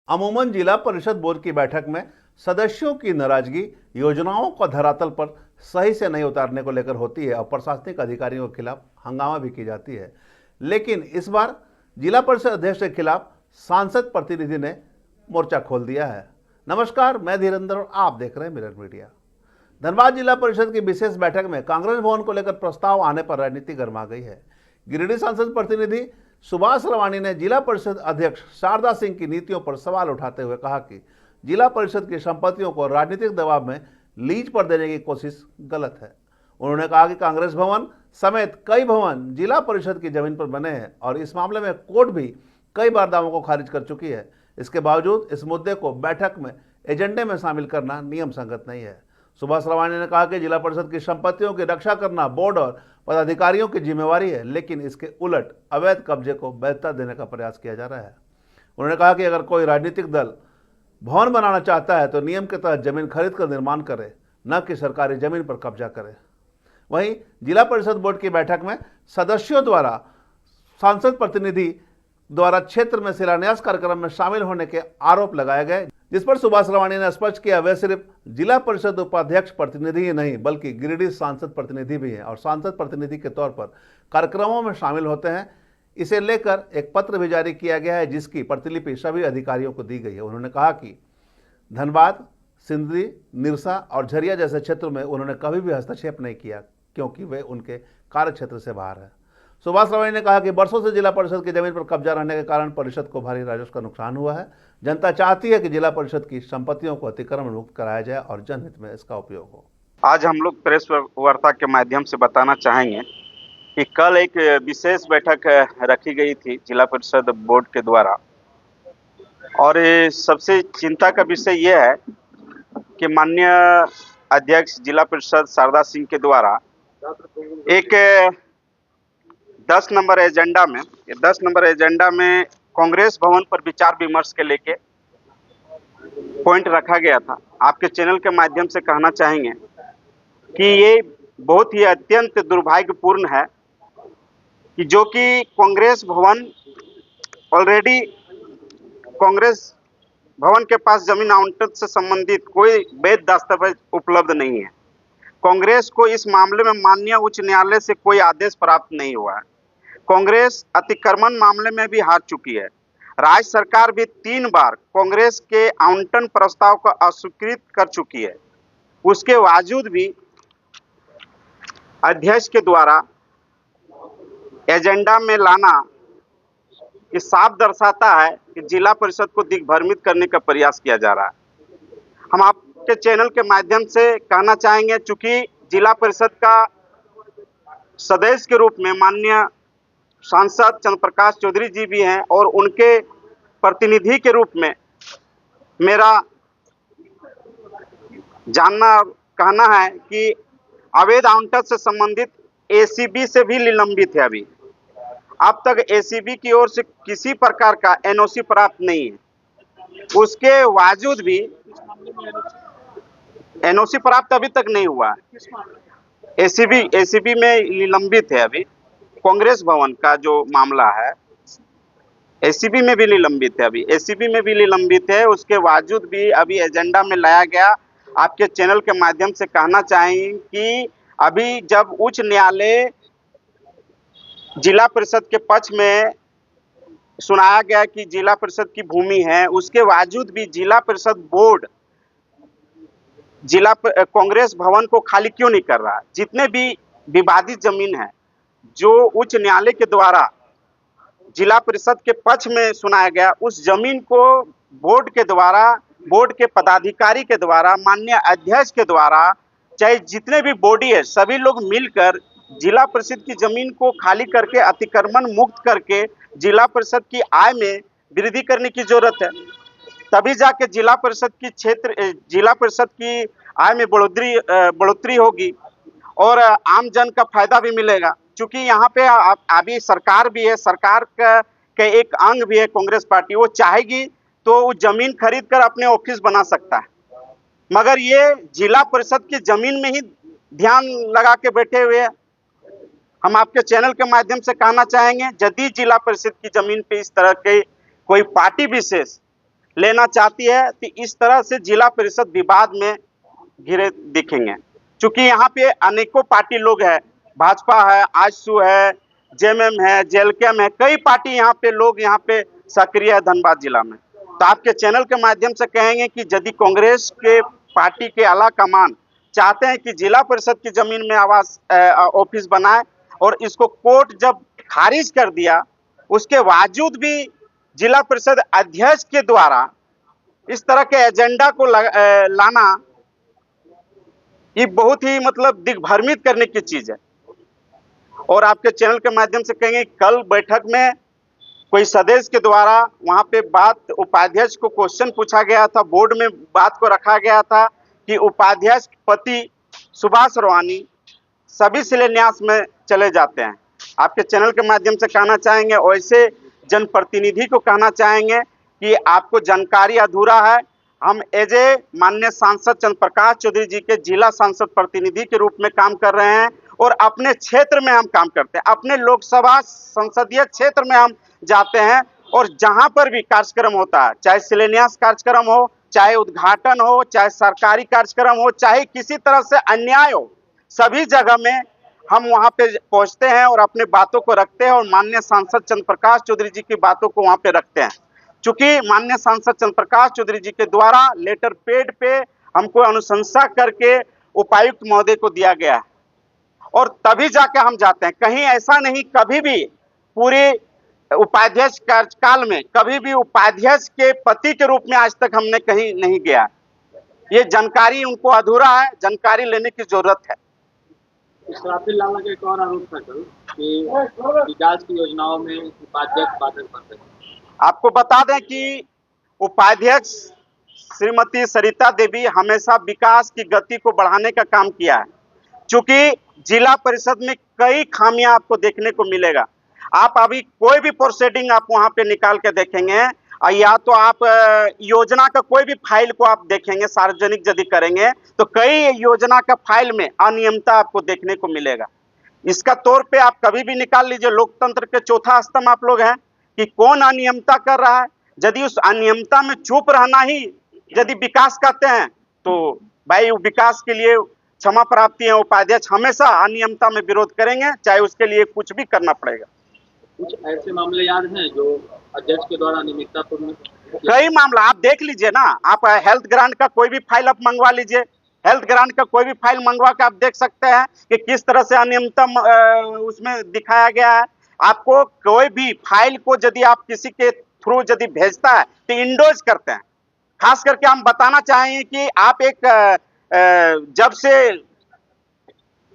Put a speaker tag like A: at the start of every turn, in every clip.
A: अमूमन जिला परिषद बोर्ड की बैठक में सदस्यों की नाराजगी योजनाओं को धरातल पर सही से नहीं उतारने को लेकर होती है और प्रशासनिक अधिकारियों के खिलाफ हंगामा भी की जाती है। लेकिन इस बार जिला परिषद अध्यक्ष के खिलाफ सांसद प्रतिनिधि ने मोर्चा खोल दिया है। नमस्कार, मैं धीरेन्द्र और आप देख रहे हैं मिरर मीडिया। धनबाद जिला परिषद की विशेष बैठक में कांग्रेस भवन को लेकर प्रस्ताव आने पर राजनीति गर्मा गई है। गिरिडीह सांसद प्रतिनिधि सुभाष रवानी ने जिला परिषद अध्यक्ष शारदा सिंह की नीतियों पर सवाल उठाते हुए कहा कि जिला परिषद की संपत्तियों को राजनीतिक दबाव में लीज पर देने की कोशिश गलत है। उन्होंने कहा कि कांग्रेस भवन समेत कई भवन जिला परिषद की जमीन पर बने हैं और इस मामले में कोर्ट भी कई बार दावों को खारिज कर चुकी है। इसके बावजूद इस मुद्दे को बैठक में एजेंडे में शामिल करना नियम संगत नहीं है। सुभाष रवानी ने कहा कि जिला परिषद की संपत्तियों की रक्षा करना बोर्ड और पदाधिकारियों की जिम्मेवारी है, लेकिन इसके उलट अवैध कब्जे को वैधता देने का प्रयास किया जा रहा है। उन्होंने कहा कि अगर कोई राजनीतिक दल भवन बनाना चाहता है तो नियम के तहत जमीन खरीद कर निर्माण करे, न कि सरकारी जमीन पर कब्जा करे। वहीं जिला परिषद बोर्ड की बैठक में सदस्यों द्वारा सांसद प्रतिनिधि द्वारा क्षेत्र में शिलान्यास कार्यक्रम में शामिल होने के आरोप लगाए गए, जिस पर सुभाष रवानी ने स्पष्ट किया वे सिर्फ जिला परिषद उपाध्यक्ष प्रतिनिधि ही नहीं बल्कि गिरिडीह सांसद प्रतिनिधि भी हैं और सांसद प्रतिनिधि के तौर पर कार्यक्रमों में शामिल होते हैं। इसे लेकर एक पत्र भी जारी किया गया है जिसकी प्रतिलिपि सभी अधिकारियों को दी गई है। उन्होंने कहा कि धनबाद, सिंदरी, निरसा और झरिया जैसे क्षेत्रों में उन्होंने कभी भी हस्तक्षेप नहीं किया क्योंकि वे उनके कार्य क्षेत्र से बाहर है। सुभाष रवानी ने कहा कि वर्षों से जिला परिषद की जमीन पर कब्जा रहने के कारण परिषद को भारी राजस्व का नुकसान हुआ है। जनता चाहती है कि जिला परिषद की संपत्तियों को अतिक्रमण मुक्त कराया जाए और जनहित में इसका उपयोग हो।
B: आज हम लोग प्रेस वार्ता के माध्यम से बताना चाहेंगे कि कल एक विशेष बैठक रखी गई थी जिला परिषद बोर्ड के द्वारा और सबसे चिंता का विषय यह है कि माननीय अध्यक्ष जिला परिषद शारदा सिंह के द्वारा एक 10 नंबर एजेंडा में कांग्रेस भवन पर विचार विमर्श के लेके पॉइंट रखा गया था। आपके चैनल के माध्यम से कहना चाहेंगे कि ये बहुत ही अत्यंत दुर्भाग्यपूर्ण है कि जो कि कांग्रेस भवन ऑलरेडी कांग्रेस भवन के पास जमीन आवंटन से संबंधित कोई वैध दस्तावेज उपलब्ध नहीं है। कांग्रेस को इस मामले में माननीय उच्च न्यायालय से कोई आदेश प्राप्त नहीं हुआ है। कांग्रेस अतिक्रमण मामले में भी हार चुकी है। राज्य सरकार भी 3 बार कांग्रेस के आवंटन प्रस्ताव को अस्वीकृत कर चुकी है। उसके बावजूद भी अध्यक्ष के द्वारा एजेंडा में लाना ये साफ दर्शाता है कि जिला परिषद को दिग्भ्रमित करने का प्रयास किया जा रहा है। हम आपके चैनल के माध्यम से कहना चाहेंगे, चूंकि जिला परिषद का सदस्य के रूप में माननीय सांसद चंद्र प्रकाश चौधरी जी भी हैं और उनके प्रतिनिधि के रूप में मेरा जानना कहना है कि अवैध आवंटन से संबंधित एसीबी से भी निलंबित है। अभी अब तक एसीबी की ओर से किसी प्रकार का एनओसी प्राप्त नहीं है। उसके बावजूद भी एनओसी प्राप्त अभी तक नहीं हुआ है। एसीबी में निलंबित है। अभी कांग्रेस भवन का जो मामला है एसीबी में भी निलंबित है। अभी एसीबी में भी निलंबित है। उसके बावजूद भी अभी एजेंडा में लाया गया। आपके चैनल के माध्यम से कहना चाहेंगे कि अभी जब उच्च न्यायालय जिला परिषद के पक्ष में सुनाया गया कि जिला परिषद की भूमि है, उसके बावजूद भी जिला परिषद बोर्ड कांग्रेस भवन को खाली क्यों नहीं कर रहा है। जितने भी विवादित जमीन है जो उच्च न्यायालय के द्वारा जिला परिषद के पक्ष में सुनाया गया, उस जमीन को बोर्ड के द्वारा, बोर्ड के पदाधिकारी के द्वारा, माननीय अध्यक्ष के द्वारा, चाहे जितने भी बॉडी है सभी लोग मिलकर जिला परिषद की जमीन को खाली करके अतिक्रमण मुक्त करके जिला परिषद की आय में वृद्धि करने की जरूरत है। तभी जाके जिला परिषद की आय में बढ़ोतरी होगी और आम जन का फायदा भी मिलेगा। चूंकि यहाँ पे अभी सरकार भी है, सरकार का एक अंग भी है कांग्रेस पार्टी। वो चाहेगी तो वो जमीन खरीद कर अपने ऑफिस बना सकता है, मगर ये जिला परिषद की जमीन में ही ध्यान लगा के बैठे हुए हैं। हम आपके चैनल के माध्यम से कहना चाहेंगे, यदि जिला परिषद की जमीन पे इस तरह के कोई पार्टी विशेष लेना चाहती है तो इस तरह से जिला परिषद विवाद में घिरे दिखेंगे। क्योंकि यहाँ पे अनेकों पार्टी लोग हैं, भाजपा है, आजसू है, जेएमएम है, जेएलकेएम है, कई पार्टी यहाँ पे लोग यहाँ पे सक्रिय है धनबाद जिला में। तो आपके चैनल के माध्यम से कहेंगे कि यदि कांग्रेस के पार्टी के आला कमान चाहते हैं कि जिला परिषद की जमीन में आवास ऑफिस बनाए और इसको कोर्ट जब खारिज कर दिया उसके बावजूद भी जिला परिषद अध्यक्ष के द्वारा इस तरह के एजेंडा को लाना ये बहुत ही मतलब दिग्भ्रमित करने की चीज है। और आपके चैनल के माध्यम से कहेंगे कल बैठक में कोई सदस्य के द्वारा वहां पे बात उपाध्यक्ष को क्वेश्चन पूछा गया था, बोर्ड में बात को रखा गया था कि उपाध्यक्ष पति सुभाष रवानी सभी शिलान्यास में चले जाते हैं। आपके चैनल के माध्यम से कहना चाहेंगे वैसे जनप्रतिनिधि को कहना चाहेंगे कि आपको जानकारी अधूरा है। हम एज ए माननीय सांसद चंद्र प्रकाश चौधरी जी के जिला सांसद प्रतिनिधि के रूप में काम कर रहे हैं और अपने क्षेत्र में हम काम करते हैं, अपने लोकसभा संसदीय क्षेत्र में हम जाते हैं और जहां पर भी कार्यक्रम होता है, चाहे शिलान्यास कार्यक्रम हो, चाहे उद्घाटन हो, चाहे सरकारी कार्यक्रम हो, चाहे किसी तरह से अन्याय हो, सभी जगह में हम वहां पे पहुंचते हैं और अपने बातों को रखते हैं और माननीय सांसद चंद्र प्रकाश चौधरी जी की बातों को वहां पे रखते हैं। चूंकि माननीय सांसद चंद्र प्रकाश चौधरी जी के द्वारा लेटर पेड पे हमको अनुशंसा करके उपायुक्त महोदय को दिया गया है और तभी जाके हम जाते हैं। कहीं ऐसा नहीं, कभी भी पूरे उपाध्यक्ष कार्यकाल में कभी भी उपाध्यक्ष के पति के रूप में आज तक हमने कहीं नहीं गया। ये जानकारी उनको अधूरा है, जानकारी लेने की जरूरत है।
C: इसराफिल लाला का एक और आरोप था कल कि विकास की योजनाओं में उपाध्यक्ष बाधक बन रहे हैं।
B: आपको बता दें कि उपाध्यक्ष श्रीमती सरिता देवी हमेशा विकास की गति को बढ़ाने का काम किया है। चूंकि जिला परिषद में कई खामियां आपको देखने को मिलेगा। आप अभी कोई भी प्रोसीडिंग आप वहां पे निकाल के देखेंगे या तो आप योजना का कोई भी फाइल को आप देखेंगे, सार्वजनिक यदि करेंगे तो कई योजना का फाइल में अनियमितता आपको देखने को मिलेगा। इसका तौर पे आप कभी भी निकाल लीजिए, लोकतंत्र के चौथा स्तंभ आप लोग हैं कि कौन अनियमितता कर रहा है। यदि उस अनियमितता में चुप रहना ही यदि विकास कहते हैं तो भाई विकास के लिए क्षमा प्राप्ति है। उपाध्यक्ष हमेशा अनियमितता में विरोध करेंगे, चाहे उसके लिए कुछ भी करना पड़ेगा।
C: कुछ ऐसे मामले याद हैं जो अध्यक्ष के द्वारा अनियमितता
B: कई मामला आप देख लीजिए ना, आप हेल्थ ग्रांट का कोई भी फाइल आप मंगवा लीजिए, हेल्थ ग्रांट का कोई भी फाइल मंगवा के आप देख सकते हैं कि किस तरह से अनियमितता उसमें दिखाया गया है। आपको कोई भी फाइल को यदि आप किसी के थ्रू यदि भेजता है तो इंडोज करते हैं। खास करके हम बताना चाहेंगे कि आप एक जब से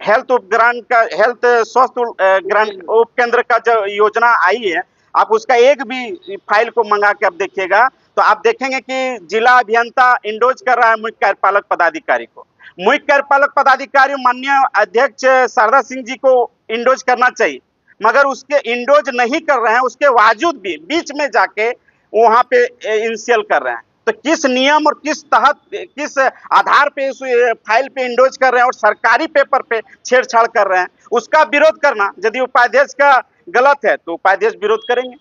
B: हेल्थ उपग्रांट का हेल्थ स्वास्थ्य ग्रांट उपकेंद्र का जो योजना आई है, आप उसका एक भी फाइल को मंगा के आप देखिएगा तो आप देखेंगे कि जिला अभियंता इंडोज कर रहा है मुख्य कार्यपालक पदाधिकारी को। मुख्य कार्यपालक पदाधिकारी माननीय अध्यक्ष शारदा सिंह जी को इंडोज करना चाहिए, मगर उसके इंडोज नहीं कर रहे हैं। उसके बावजूद भी बीच में जाके वहां पे इंसियल कर रहे हैं। तो किस नियम और किस तहत किस आधार पे उस फाइल पे इंडोज कर रहे हैं और सरकारी पेपर पे छेड़छाड़ कर रहे हैं, उसका विरोध करना यदि उपाध्यक्ष का गलत है तो उपाध्यक्ष विरोध करेंगे।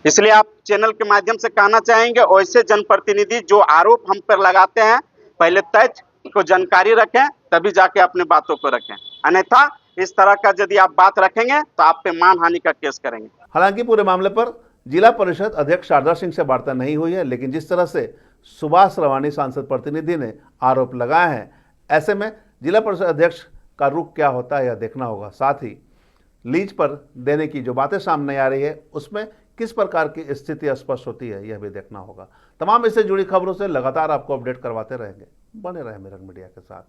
B: इसलिए आप चैनल के माध्यम से कहना चाहेंगे वैसे जनप्रतिनिधि जो आरोप हम पर लगाते हैं पहले तथ्य को जानकारी रखें तभी जाके अपने बातों को रखें, अन्यथा इस तरह का यदि आप बात रखेंगे तो आप पे मानहानि का केस करेंगे।
A: हालांकि पूरे मामले पर जिला परिषद अध्यक्ष शारदा सिंह से वार्ता नहीं हुई है, लेकिन जिस तरह से सुभाष रवानी सांसद प्रतिनिधि ने आरोप लगाए हैं, ऐसे में जिला परिषद अध्यक्ष का रुख क्या होता है यह देखना होगा। साथ ही लीज पर देने की जो बातें सामने आ रही है उसमें किस प्रकार की स्थिति स्पष्ट होती है यह भी देखना होगा। तमाम इससे जुड़ी खबरों से लगातार आपको अपडेट करवाते रहेंगे। बने रहे मिरर मीडिया के साथ।